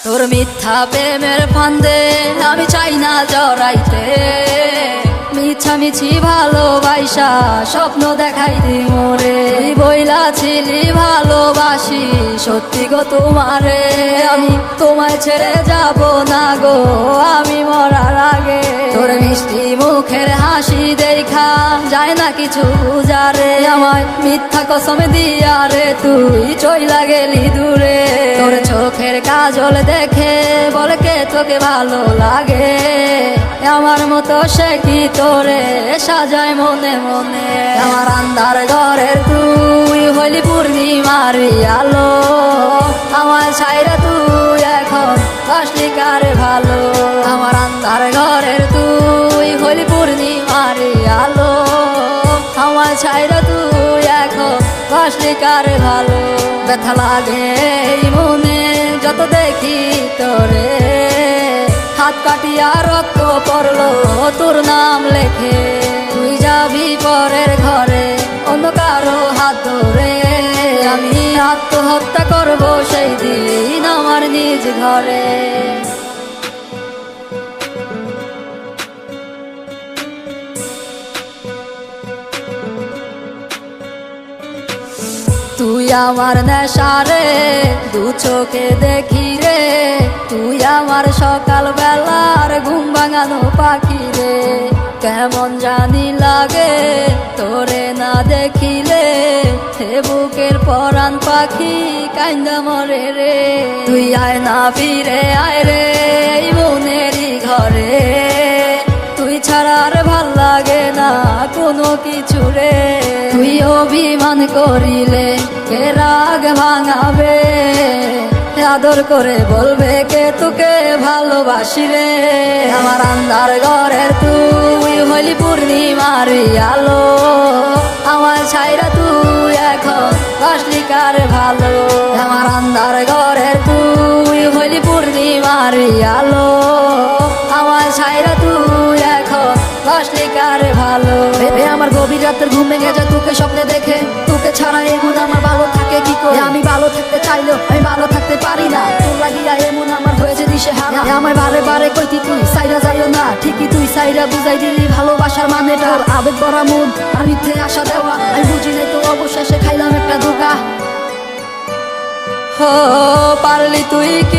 তোর মিথ্যা প্রেমের ফান্দে আমি চাই না জড়াইতে, মিছামিছি ভালোবাসা স্বপ্ন দেখাই দি মোরে। বইলা ছিলি ভালোবাসি সত্যি গো তোমারে, আমি তোমায় ছেড়ে যাব না গো আমি মরার আগে। তোর মিষ্টি মুখের হাসি দেখা যায় না কিছু বুঝারে, আমায় মিথ্যা কসম দিয়া রে তুই চইলা গেলি দূরে। তোর চোখের কাজল দেখে বলে কে তোকে ভালো লাগে, আমার মতো সে কি তোরে সাজায় মনে মনে। আমার আন্ধার ঘরের তুই হইলি পূর্ণিমার আলো, আমার ছাইরা তুই এখন বাসলি কারে ভালো। আমার আন্ধার ঘরের তুই হইলি পূর্ণিমার আলো, আমার ছাইরা তুই এখন বাসলি কারে ভালো। ব্যথা লাগে এই মনে যত দেখি তোরে, হাত কাটিয়া রক্ত পড়লো তোর নাম লেখে। তুই যাবি পরের ঘরে অন্য কারো হাত ধরে, আমি আত্মহত্যা করবো সেই দিন আমার নিজ ঘরে। তুই আমার নেশা রে দু চোখে দেখি রে, তুই আমার সকাল বেলার ঘুম ভাঙানো পাখি রে। কেমন জানি লাগে তোরে না দেখিলে, হে বুকের পরাণ পাখি কান্দা মরে রে। তুই আয় না ফিরে আয় রে এই মনেরই ঘরে, তুই ছাড়া আর ভাল লাগে না কোনো কিছু রে। তুই অভিমান করিলে কে রাগ ভাঙাবে, আদর করে বলবে কে তোকে ভালোবাসি রে। আমার আন্ধার ঘরের তুই হইলি পূর্ণিমার আলো, আমার ছাইরা তুই এখন বাসলি কারে ভালো। আমার আন্ধার ঘরের তুই হইলি পূর্ণিমার আলো, আমার ছাইরা তুই এখন বাসলি কারে ভালো। ভেবে আমার গভীর রাতের ঘুম ভেঙে যায় তোকে স্বপ্নে দেখে, তোকে ছাড়া এমন আমার ভালো থাকে কি করে। আমি ভালো থাকতে চাইলেও আমি ভালো থাকতে পারি না, তোর লাগিয়া এমন আমার হয়েছে দিশে হারা। আমার বারে বারে কইতি তুই সাইরা যাইও না, ঠিকই তুই সাইরা বুঝাই দিলি ভালোবাসার মানেটা। আবেগ ভরা মন আর মিথ্যে আশা দেওয়া, আমি বুঝি নাই তো অবশেষে খাইলাম একটা ধোঁকা। পারলি তুই কি